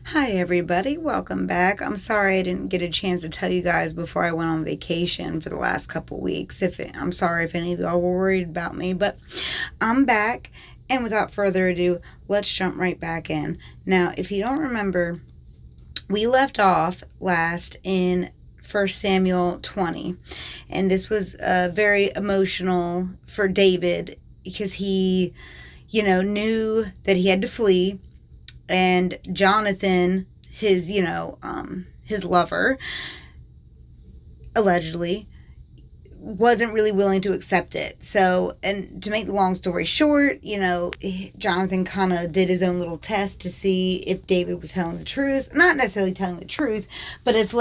Hi everybody, welcome back. I'm sorry I didn't get a chance to tell you guys before I went on vacation for the last couple weeks. I'm sorry if any of y'all were worried about me, but I'm back. And without further ado, let's jump right back in. Now, if you don't remember, we left off last in 1 Samuel 20, and this was very emotional for David because he, knew that he had to flee, and Jonathan, his lover, allegedly, wasn't really willing to accept it. So, and to make the long story short, Jonathan kind of did his own little test to see if David was telling the truth. Not necessarily telling the truth, but if,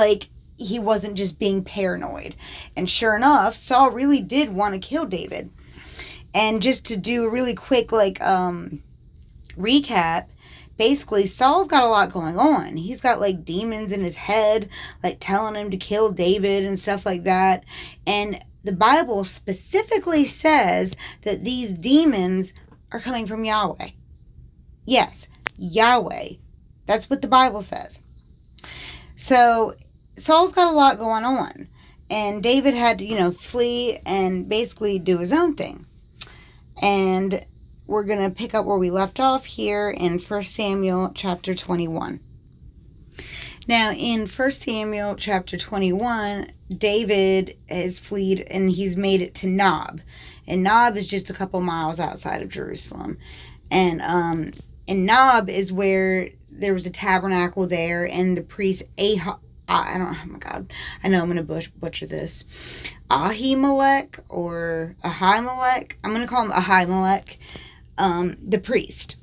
he wasn't just being paranoid. And sure enough, Saul really did want to kill David. And just to do a really quick, recap, basically, Saul's got a lot going on. He's got, demons in his head, telling him to kill David and stuff like that. And the Bible specifically says that these demons are coming from Yahweh. Yes, Yahweh. That's what the Bible says. So, Saul's got a lot going on. And David had to, flee and basically do his own thing. And we're going to pick up where we left off here in 1 Samuel chapter 21. Now, in 1 Samuel chapter 21, David has fled and he's made it to Nob. And Nob is just a couple miles outside of Jerusalem. And Nob is where there was a tabernacle there, and the priest oh my God, I know I'm going to butcher this. Ahimelech or Ahimelech. I'm going to call him Ahimelech. The priest.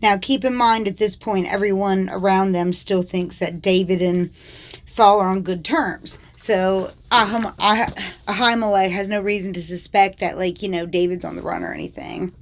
Now, keep in mind at this point, everyone around them still thinks that David and Saul are on good terms. So, Ahimelech has no reason to suspect that, David's on the run or anything.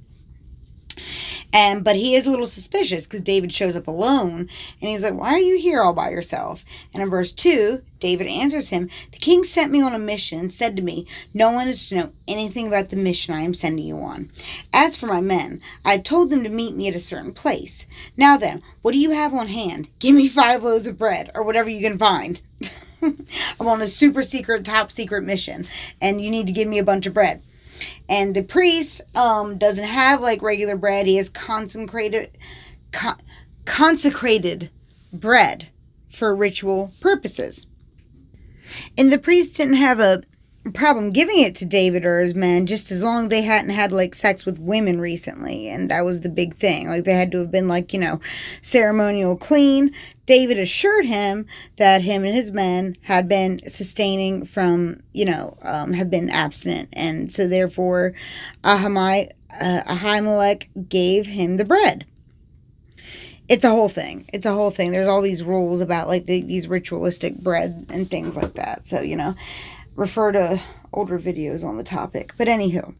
But he is a little suspicious because David shows up alone, and he's like, "Why are you here all by yourself?" And in verse 2, David answers him, "The king sent me on a mission and said to me, 'No one is to know anything about the mission I am sending you on. As for my men, I have told them to meet me at a certain place. Now then, what do you have on hand? Give me 5 loaves of bread, or whatever you can find. I'm on a super secret, top secret mission, and you need to give me a bunch of bread.'" And the priest doesn't have regular bread. He has consecrated bread for ritual purposes. And the priest didn't have a problem giving it to David or his men, just as long as they hadn't had sex with women recently. And that was the big thing. They had to have been ceremonial clean. David assured him that him and his men had been sustaining from, had been abstinent. And so therefore, Ahimelech gave him the bread. It's a whole thing. There's all these rules about these ritualistic bread and things like that. So, refer to older videos on the topic. But anywho.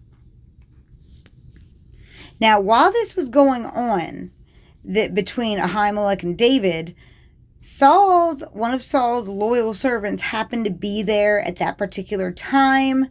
Now, while this was going on between Ahimelech and David, one of Saul's loyal servants happened to be there at that particular time.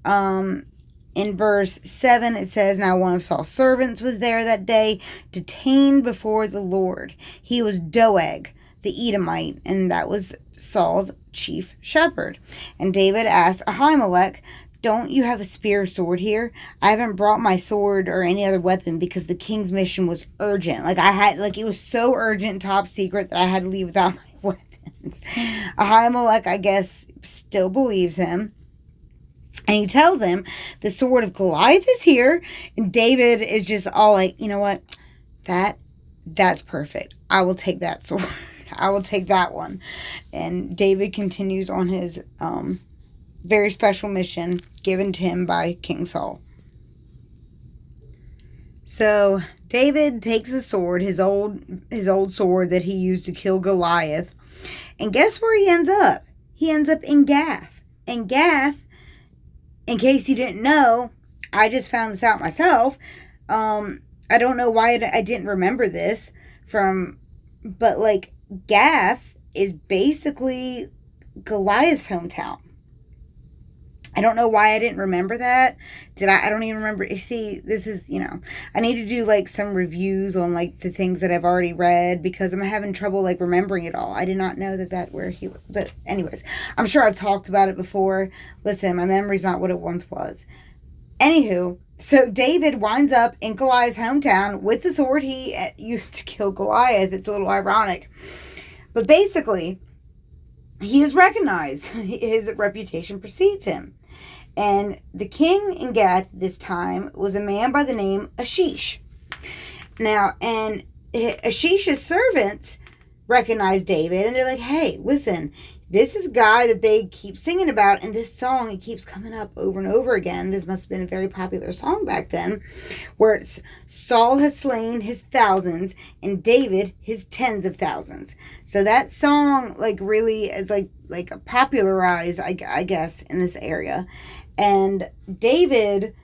In verse 7, it says, "Now one of Saul's servants was there that day, detained before the Lord. He was Doeg, the Edomite, and that was Saul's chief shepherd. And David asked Ahimelech, 'Don't you have a spear or sword here? I haven't brought my sword or any other weapon because the king's mission was urgent.'" It was so urgent, top secret, that I had to leave without my weapons. Ahimelech, I guess, still believes him. And he tells him, "The sword of Goliath is here." And David is just all "You know what? That's perfect. I will take that sword. I will take that one." And David continues on his very special mission given to him by King Saul. So David takes the sword, his old sword that he used to kill Goliath. And guess where he ends up? He ends up in Gath. And Gath, in case you didn't know, I just found this out myself. I don't know why I didn't remember this but Gath is basically Goliath's hometown. I don't know why I didn't remember that. I don't even remember. See, this is, I need to do like some reviews on like the things that I've already read because I'm having trouble like remembering it all. I did not know that where he, but anyways, I'm sure I've talked about it before. Listen, my memory's not what it once was. Anywho, so David winds up in Goliath's hometown with the sword he used to kill Goliath. It's a little ironic. But basically, he is recognized. His reputation precedes him. And the king in Gath this time was a man by the name Ashish. Now, and Ashish's servants recognized David, and they're like, hey, listen, this is a guy that they keep singing about, and this song, it keeps coming up over and over again. This must have been a very popular song back then, where it's Saul has slain his thousands, and David his tens of thousands. So that song, like, really is like popularized, I guess, in this area. And David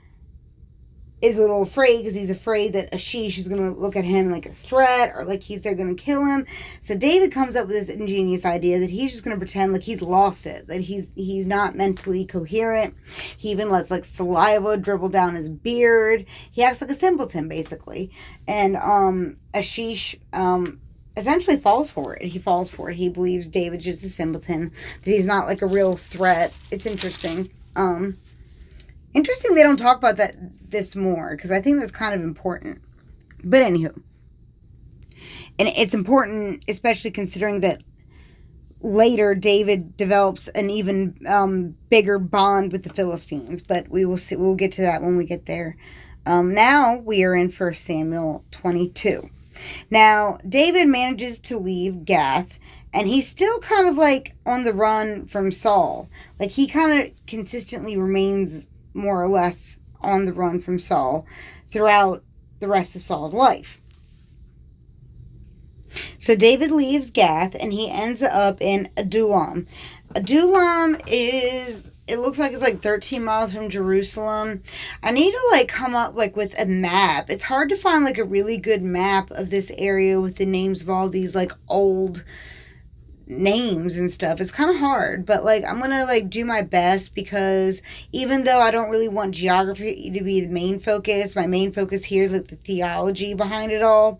is a little afraid because he's afraid that Ashish is going to look at him like a threat or like they're going to kill him. So David comes up with this ingenious idea that he's just going to pretend like he's lost it, that he's not mentally coherent. He even lets like saliva dribble down his beard. He acts like a simpleton basically. And Ashish essentially falls for it. He falls for it. He believes David's just a simpleton, that he's not like a real threat. It's interesting. Interesting they don't talk about this more, because I think that's kind of important. But anywho. And it's important, especially considering that later David develops an even bigger bond with the Philistines. But we will see. We'll get to that when we get there. Now we are in 1 Samuel 22. Now, David manages to leave Gath, and he's still kind of like on the run from Saul. Like, he kind of consistently remains more or less on the run from Saul throughout the rest of Saul's life. So David leaves Gath, and he ends up in Adullam. Adullam it looks like it's like 13 miles from Jerusalem. I need to like come up like with a map. It's hard to find like a really good map of this area with the names of all these like old names and stuff. It's kind of hard, but like I'm gonna like do my best, because even though I don't really want geography to be the main focus, my main focus here is like the theology behind it all.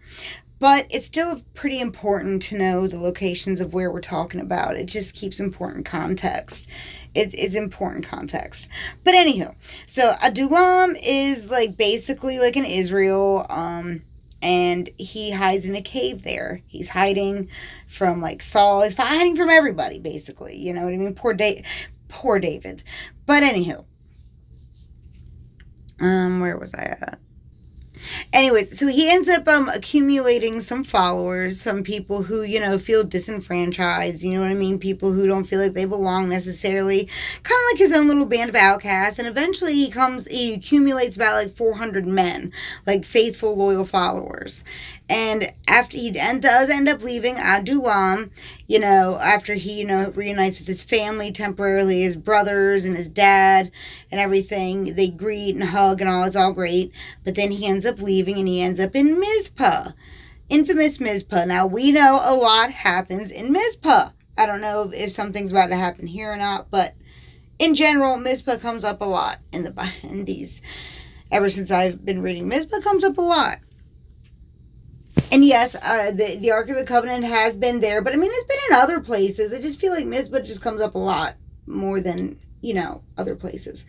But it's still pretty important to know the locations of where we're talking about. It just keeps important context. It's important context. But anywho, so Adullam is like basically like in Israel, and he hides in a cave there. He's hiding from like Saul. He's hiding from everybody, basically. You know what I mean? Poor David. But anywho, where was I at? Anyways, so he ends up accumulating some followers, some people who, feel disenfranchised, you know what I mean? People who don't feel like they belong necessarily, kind of like his own little band of outcasts. And eventually he accumulates about like 400 men, like faithful, loyal followers. And after he does end up leaving Adullam, after he, reunites with his family temporarily, his brothers and his dad and everything, they greet and hug and all, it's all great. But then he ends up leaving, and he ends up in Mizpah, infamous Mizpah. Now, we know a lot happens in Mizpah. I don't know if something's about to happen here or not, but in general, Mizpah comes up a lot in these. Ever since I've been reading, Mizpah comes up a lot. And yes, the Ark of the Covenant has been there, but I mean, it's been in other places. I just feel like Mizpah just comes up a lot more than, other places.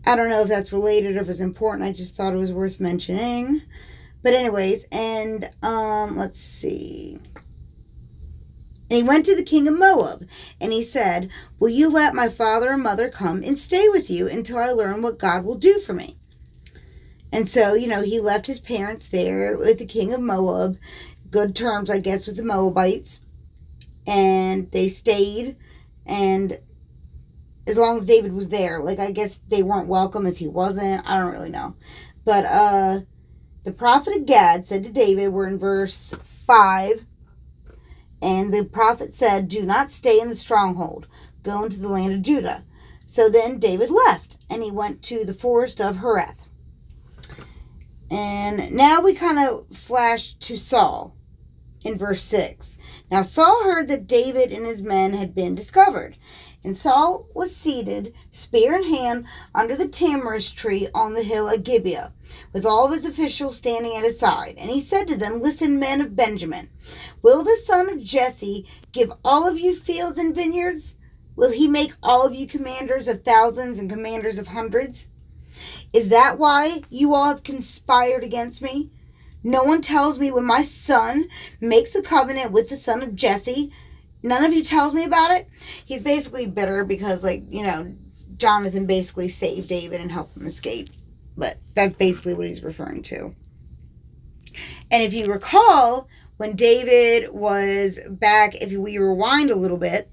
I don't know if that's related or if it's important. I just thought it was worth mentioning. But anyways, and let's see. And he went to the king of Moab, and he said, will you let my father and mother come and stay with you until I learn what God will do for me? And so, he left his parents there with the king of Moab, good terms, I guess, with the Moabites. And they stayed, and as long as David was there, like, I guess they weren't welcome if he wasn't. I don't really know. But the prophet of Gad said to David, we're in verse 5, and the prophet said, do not stay in the stronghold. Go into the land of Judah. So then David left, and he went to the forest of Hereth. And now we kind of flash to Saul in verse 6. Now Saul heard that David and his men had been discovered, And Saul was seated, spear in hand, under the tamarisk tree on the hill at Gibeah, with all of his officials standing at his side. And he said to them, "Listen, men of Benjamin, will the son of Jesse give all of you fields and vineyards? Will he make all of you commanders of thousands and commanders of hundreds? Is that why you all have conspired against me? No one tells me when my son makes a covenant with the son of Jesse. None of you tells me about it." He's basically bitter because, Jonathan basically saved David and helped him escape. But that's basically what he's referring to. And if you recall, when David was back, if we rewind a little bit,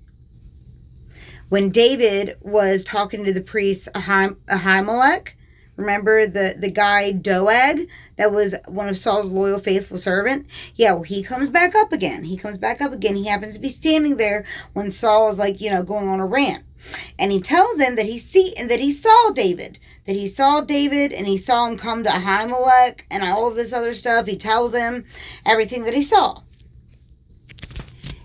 when David was talking to the priest Ahimelech, remember the guy Doeg that was one of Saul's loyal, faithful servant? Yeah, well, he comes back up again. He happens to be standing there when Saul is going on a rant. And he tells him that he saw David. That he saw David and he saw him come to Ahimelech and all of this other stuff. He tells him everything that he saw.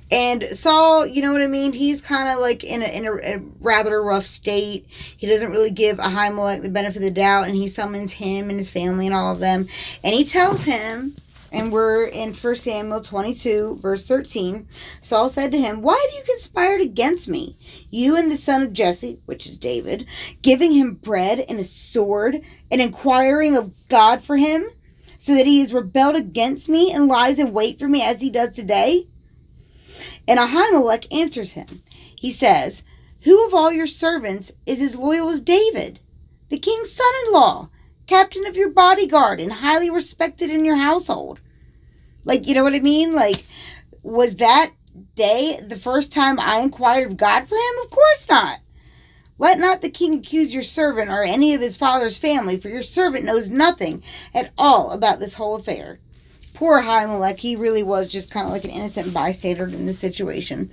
And Saul, you know what I mean? He's kind of in a rather rough state. He doesn't really give Ahimelech the benefit of the doubt, and he summons him and his family and all of them. And he tells him, and we're in 1 Samuel 22, verse 13. Saul said to him, "Why have you conspired against me, you and the son of Jesse," which is David, "giving him bread and a sword, and inquiring of God for him, so that he has rebelled against me and lies in wait for me as he does today?" And Ahimelech answers him. He says, "Who of all your servants is as loyal as David, the king's son-in-law, captain of your bodyguard, and highly respected in your household?" You know what I mean? Was that day the first time I inquired of God for him? Of course not. "Let not the king accuse your servant or any of his father's family, for your servant knows nothing at all about this whole affair." Poor Ahimelech, he really was just kind of like an innocent bystander in this situation.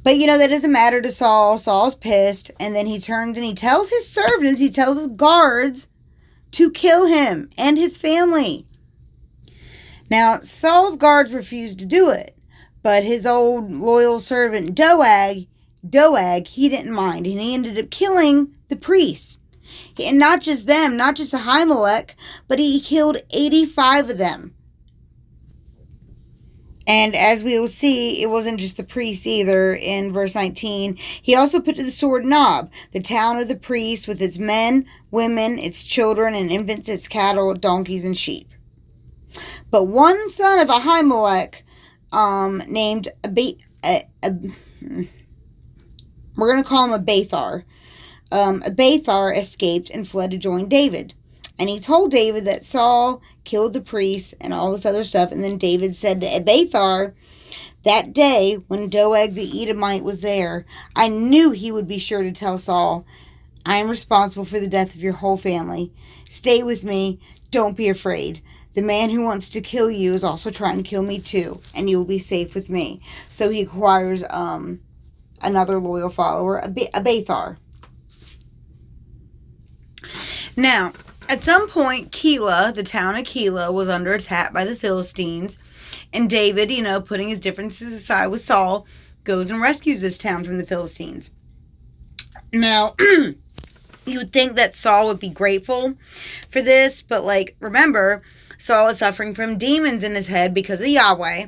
But, that doesn't matter to Saul. Saul's pissed. And then he turns and he tells his servants, he tells his guards to kill him and his family. Now, Saul's guards refused to do it. But his old loyal servant, Doeg, he didn't mind. And he ended up killing the priests. And not just them, not just Ahimelech, but he killed 85 of them. And as we will see, it wasn't just the priests either. In verse 19, he also put to the sword Nob, the town of the priests, with its men, women, its children, and infants, its cattle, donkeys, and sheep. But one son of Ahimelech, named we're going to call him Abiathar. Abiathar escaped and fled to join David. And he told David that Saul killed the priests and all this other stuff. And then David said to Abiathar, "That day when Doeg the Edomite was there, I knew he would be sure to tell Saul, 'I am responsible for the death of your whole family. Stay with me. Don't be afraid. The man who wants to kill you is also trying to kill me too, and you will be safe with me.'" So he acquires another loyal follower, Abiathar. Now, at some point, Keilah, the town of Keilah, was under attack by the Philistines. And David, putting his differences aside with Saul, goes and rescues this town from the Philistines. Now, you would think that Saul would be grateful for this. But, remember, Saul is suffering from demons in his head because of Yahweh.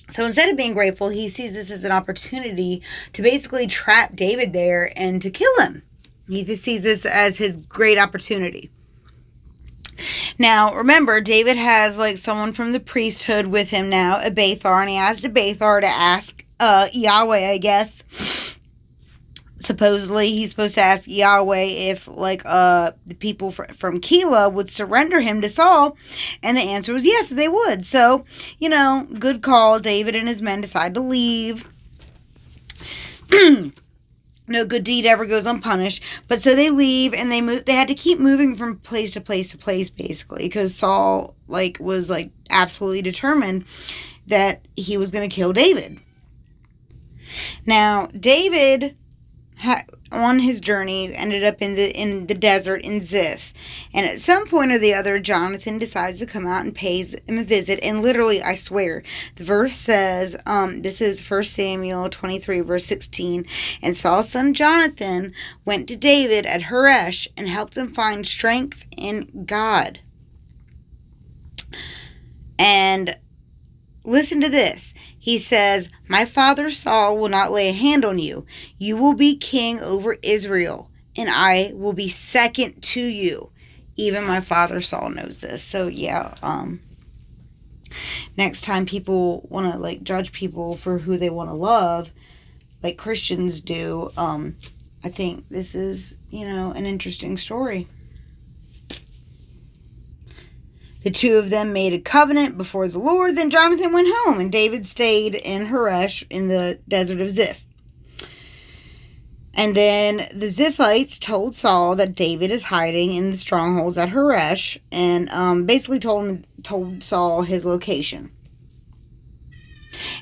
So instead of being grateful, he sees this as an opportunity to basically trap David there and to kill him. He sees this as his great opportunity. Now, remember, David has someone from the priesthood with him now, Abiathar, and he asked Abiathar to ask Yahweh, I guess. Supposedly, he's supposed to ask Yahweh if, the people from Keilah would surrender him to Saul, and the answer was yes, they would. So, good call. David and his men decide to leave. No good deed ever goes unpunished. But so they leave, and they had to keep moving from place to place to place, basically, because Saul, was, absolutely determined that he was going to kill David. Now, David on his journey, ended up in the desert in Ziph. And at some point or the other, Jonathan decides to come out and pays him a visit. And literally, I swear, the verse says, this is 1 Samuel 23, verse 16, and Saul's son Jonathan went to David at Horesh and helped him find strength in God. And listen to this. He says, my father Saul will not lay a hand on you. You will be king over Israel, and I will be second to you. Even my father Saul knows this. So yeah, next time people want to like judge people for who they want to love, like Christians do, I think this is, an interesting story. The two of them made a covenant before the Lord. Then Jonathan went home, and David stayed in Horesh in the desert of Ziph. And then the Ziphites told Saul that David is hiding in the strongholds at Horesh, and basically told Saul his location.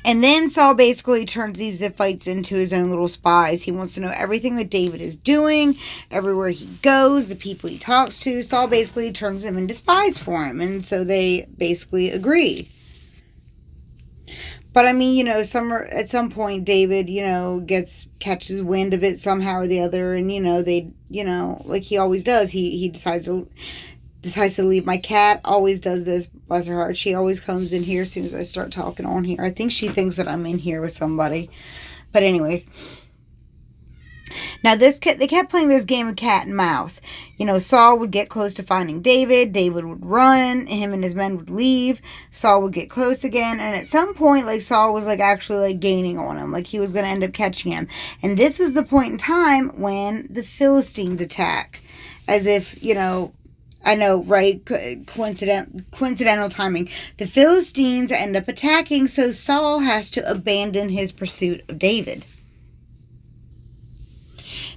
And then Saul basically turns these Ziphites into his own little spies. He wants to know everything that David is doing, everywhere he goes, the people he talks to. Saul basically turns them into spies for him. And so they basically agree. But I mean, at some point David, catches wind of it somehow or the other. And, they, like he always does, he decides to leave. My cat always does this, bless her heart. She always comes in here as soon as I start talking on here. I think she thinks that I'm in here with somebody. But anyways. Now they kept playing this game of cat and mouse. Saul would get close to finding David. David would run. Him and his men would leave. Saul would get close again. And at some point, Saul was actually gaining on him. He was going to end up catching him. And this was the point in time when the Philistines attack. As if, I know, right? Coincidental timing. The Philistines end up attacking, so Saul has to abandon his pursuit of David.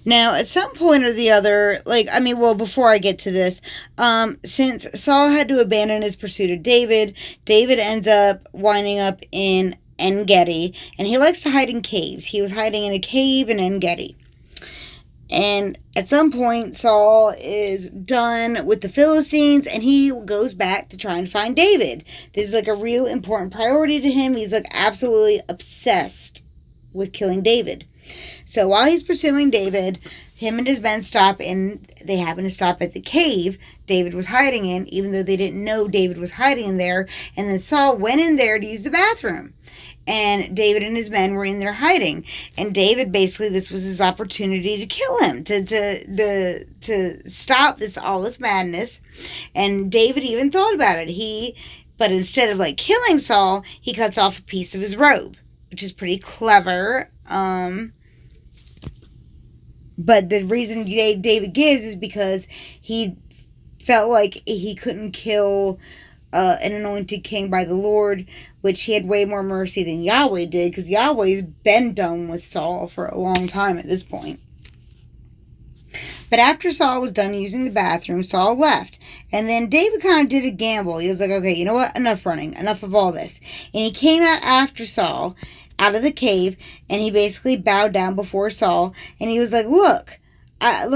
Now, at some point or the other, before I get to this, since Saul had to abandon his pursuit of David, David ends up winding up in En-Gedi, and he likes to hide in caves. He was hiding in a cave in En-Gedi. And at some point, Saul is done with the Philistines, and he goes back to try and find David. This is a real important priority to him. He's absolutely obsessed with killing David. So while he's pursuing David, him and his men stop, and they happen to stop at the cave David was hiding in, even though they didn't know David was hiding in there. And then Saul went in there to use the bathroom. And David and his men were in there hiding. And David, basically, this was his opportunity to kill him, to stop all this madness. And David even thought about it. But instead of killing Saul, he cuts off a piece of his robe, which is pretty clever. But the reason David gives is because he felt like he couldn't kill an anointed king by the Lord, which he had way more mercy than Yahweh did, because Yahweh's been done with Saul for a long time at this point. But after Saul was done using the bathroom, Saul left. And then David kind of did a gamble. He was like, okay, you know what? Enough running. Enough of all this. And he came out after Saul, out of the cave, and he basically bowed down before Saul. And he was like, look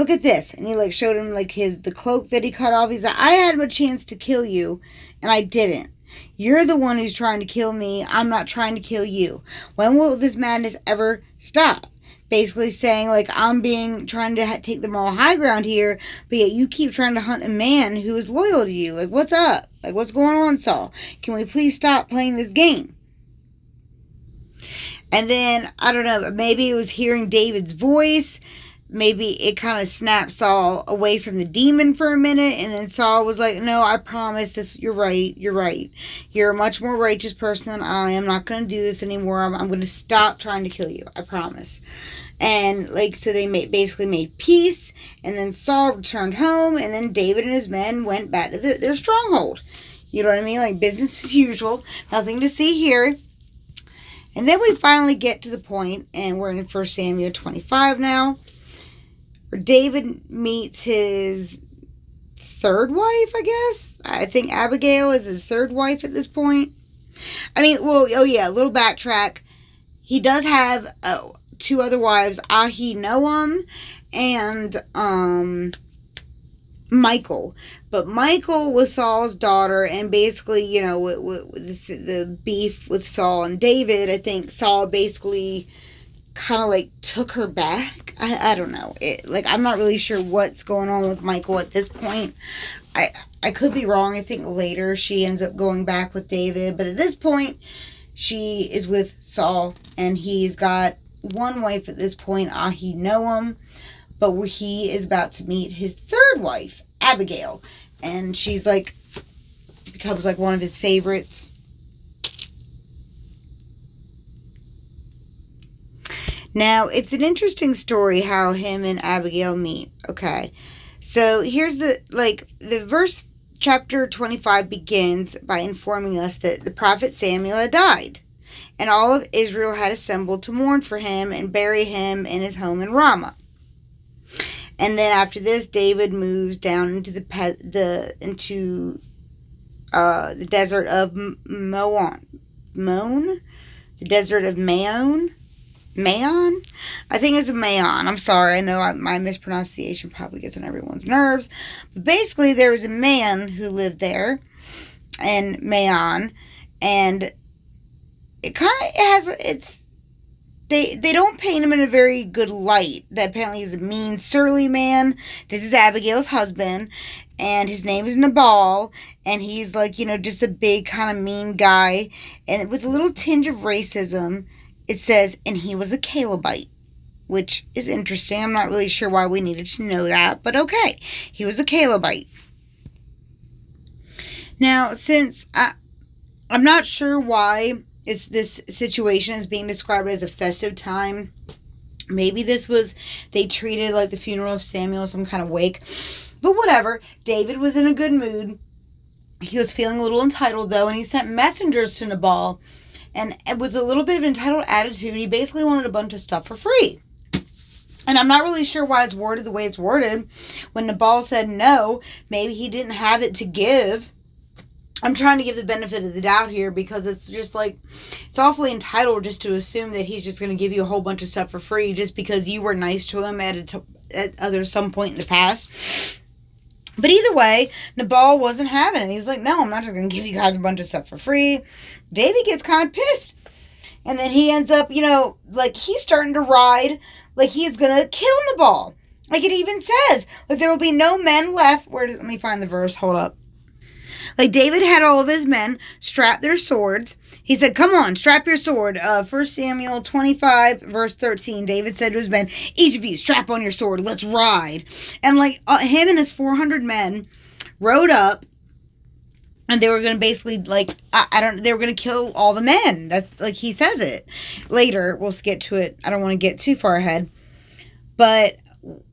at this. And he showed him the cloak that he cut off. He's like, I had a chance to kill you, and I didn't. You're the one who's trying to kill me. I'm not trying to kill you. When will this madness ever stop? Basically saying, I'm trying to take the moral high ground here, but yet you keep trying to hunt a man who is loyal to you. What's up? What's going on, Saul? Can we please stop playing this game? And then, I don't know, maybe it was hearing David's voice. Maybe it kind of snapped Saul away from the demon for a minute. And then Saul was like, no, I promise this. You're right. You're a much more righteous person than I am. I'm not going to do this anymore. I'm going to stop trying to kill you. I promise. And so they basically made peace. And then Saul returned home. And then David and his men went back to their stronghold. You know what I mean? Business as usual. Nothing to see here. And then we finally get to the point, and we're in 1 Samuel 25 now, where David meets his third wife, I guess. I think Abigail is his third wife at this point. A little backtrack. He does have two other wives, Ahinoam and Michael. But Michael was Saul's daughter, and basically, you know, with the beef with Saul and David, I think Saul basically kind of like took her back. I don't know. I'm not really sure what's going on with Michael at this point. I could be wrong. I think later she ends up going back with David, but at this point she is with Saul, and he's got one wife at this point, Ahinoam, but he is about to meet his third wife, Abigail, and she's like becomes like one of his favorites. Now, it's an interesting story how him and Abigail meet. Okay. So, here's the verse, chapter 25 begins by informing us that the prophet Samuel had died, and all of Israel had assembled to mourn for him and bury him in his home in Ramah. And then after this, David moves down into the desert of Maon, the desert of Maon. I think it's a Maon. I'm sorry. I know my mispronunciation probably gets on everyone's nerves. But basically, there was a man who lived there in Maon, and it kind of has they don't paint him in a very good light. That apparently he's a mean, surly man. This is Abigail's husband, and his name is Nabal, and he's like, you know, just a big kind of mean guy, and with a little tinge of racism. It says, and he was a Calebite, which is interesting. I'm not really sure why we needed to know that, but okay. He was a Calebite. Now, since I'm not sure why this situation is being described as a festive time. Maybe they treated like the funeral of Samuel, some kind of wake. But whatever. David was in a good mood. He was feeling a little entitled, though, and he sent messengers to Nabal. And with a little bit of entitled attitude, he basically wanted a bunch of stuff for free. And I'm not really sure why it's worded the way it's worded. When Nabal said no, maybe he didn't have it to give. I'm trying to give the benefit of the doubt here, because it's just like, it's awfully entitled just to assume that he's just going to give you a whole bunch of stuff for free just because you were nice to him at some point in the past. But either way, Nabal wasn't having it. He's like, no, I'm not just going to give you guys a bunch of stuff for free. David gets kind of pissed. And then he ends up, like he's starting to ride like he's going to kill Nabal. Like it even says, like there will be no men left. Let me find the verse. Hold up. Like David had all of his men strap their swords. He said, come on, strap your sword. 1 Samuel 25, verse 13. David said to his men, each of you strap on your sword. Let's ride. And like him and his 400 men rode up. And they were going to basically, like, they were going to kill all the men. That's, like, he says it. Later, we'll get to it. I don't want to get too far ahead. But,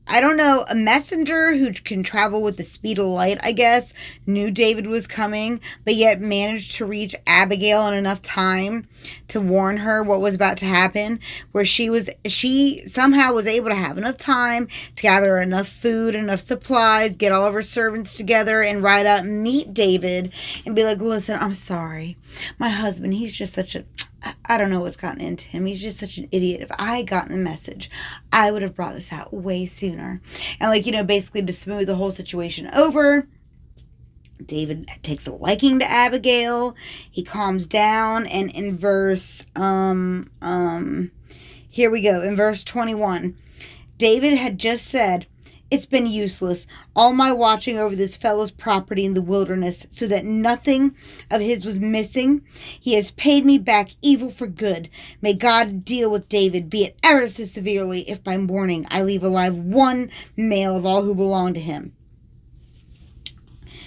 I don't know, a messenger who can travel with the speed of light, I guess, knew David was coming, but yet managed to reach Abigail in enough time to warn her what was about to happen, where she somehow was able to have enough time to gather enough food, enough supplies, get all of her servants together, and ride out and meet David, and be like, listen, I'm sorry. My husband, he's just such a... I don't know what's gotten into him. He's just such an idiot. If I had gotten the message, I would have brought this out way sooner. And basically to smooth the whole situation over, David takes a liking to Abigail. He calms down, and in verse here we go. In verse 21, David had just said, it's been useless, all my watching over this fellow's property in the wilderness, so that nothing of his was missing. He has paid me back evil for good. May God deal with David, be it ever so severely, if by morning I leave alive one male of all who belong to him.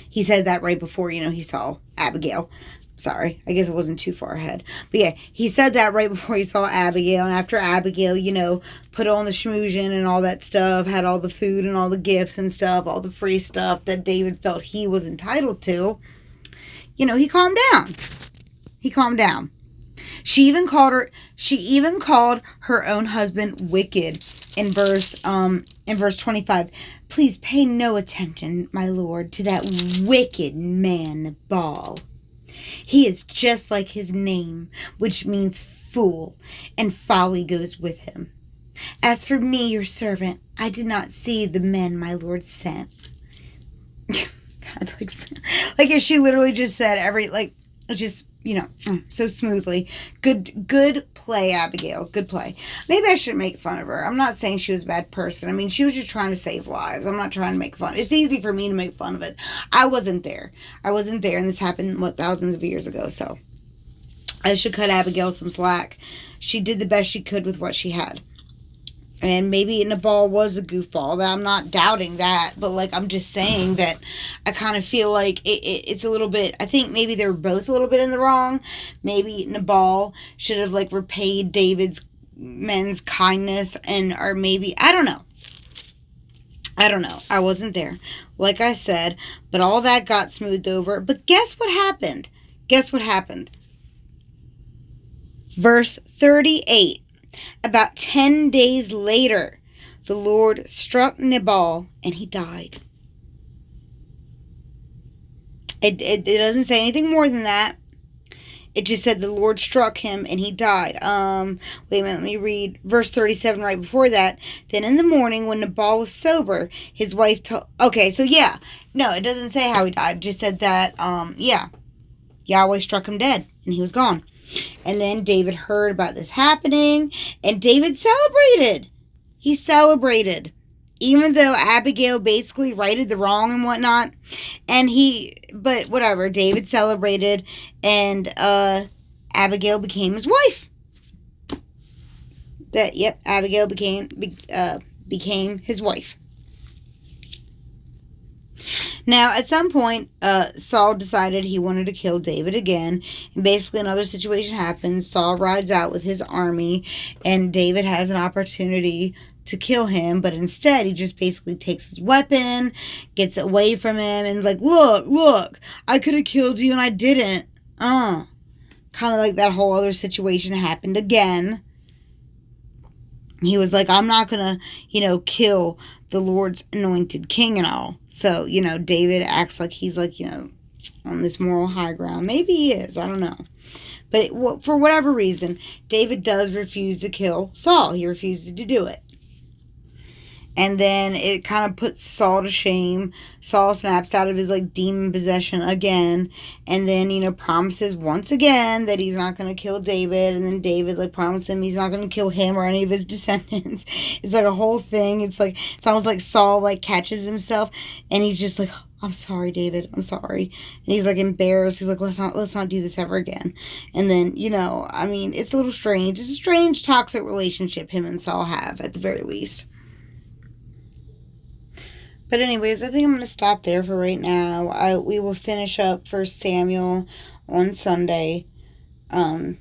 He said that right before, he saw Abigail. Sorry, I guess it wasn't too far ahead. But yeah, he said that right before he saw Abigail. And after Abigail, put on the schmoozin and all that stuff, had all the food and all the gifts and stuff, all the free stuff that David felt he was entitled to, he calmed down. He calmed down. She even called her own husband wicked in verse 25. Please pay no attention, my lord, to that wicked man Nabal. He is just like his name, which means fool, and folly goes with him. As for me, your servant, I did not see the men my Lord sent. God, like if she literally just said just, so smoothly. Good play, Abigail. Good play. Maybe I shouldn't make fun of her. I'm not saying she was a bad person. I mean, she was just trying to save lives. I'm not trying to make fun. It's easy for me to make fun of it. I wasn't there. And this happened, thousands of years ago, so I should cut Abigail some slack. She did the best she could with what she had. And maybe Nabal was a goofball. I'm not doubting that. But, I'm just saying that I kind of feel like it's a little bit... I think maybe they were both a little bit in the wrong. Maybe Nabal should have, repaid David's men's kindness. Or maybe... I don't know. I wasn't there. Like I said. But all that got smoothed over. But guess what happened? Verse 38. About 10 days later, the Lord struck Nabal and he died. It doesn't say anything more than that. It just said the Lord struck him and he died. Wait a minute, let me read verse 37 right before that. Then in the morning when Nabal was sober, his wife told... Okay, so yeah. No, it doesn't say how he died. It just said that, Yahweh struck him dead and he was gone. And then David heard about this happening, and David celebrated. He celebrated. Even though Abigail basically righted the wrong and whatnot. But whatever, David celebrated, and Abigail became his wife. Abigail became his wife. Now, at some point, Saul decided he wanted to kill David again. And basically, another situation happens. Saul rides out with his army, and David has an opportunity to kill him. But instead, he just basically takes his weapon, gets away from him, and look, I could have killed you, and I didn't. Kind of like that whole other situation happened again. He was like, I'm not going to, kill the Lord's anointed king and all. So, David acts like he's on this moral high ground. Maybe he is. I don't know. But for whatever reason, David does refuse to kill Saul. He refuses to do it. And then it kind of puts Saul to shame. Saul snaps out of his, demon possession again. And then, promises once again that he's not going to kill David. And then David, promises him he's not going to kill him or any of his descendants. It's a whole thing. It's almost like Saul, catches himself. And he's just I'm sorry, David. I'm sorry. And he's, embarrassed. He's let's not do this ever again. And then, it's a little strange. It's a strange, toxic relationship him and Saul have, at the very least. But anyways, I think I'm going to stop there for right now. We will finish up 1 Samuel on Sunday. But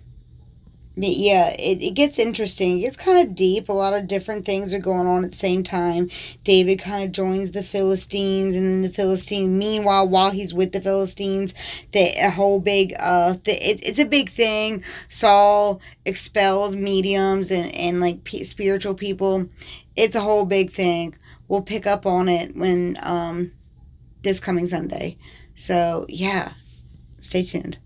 yeah, it gets interesting. It gets kind of deep. A lot of different things are going on at the same time. David kind of joins the Philistines, and then the Philistines, meanwhile, while he's with the Philistines, it's a big thing. Saul expels mediums and spiritual people. It's a whole big thing. We'll pick up on it when this coming Sunday. So, yeah, stay tuned.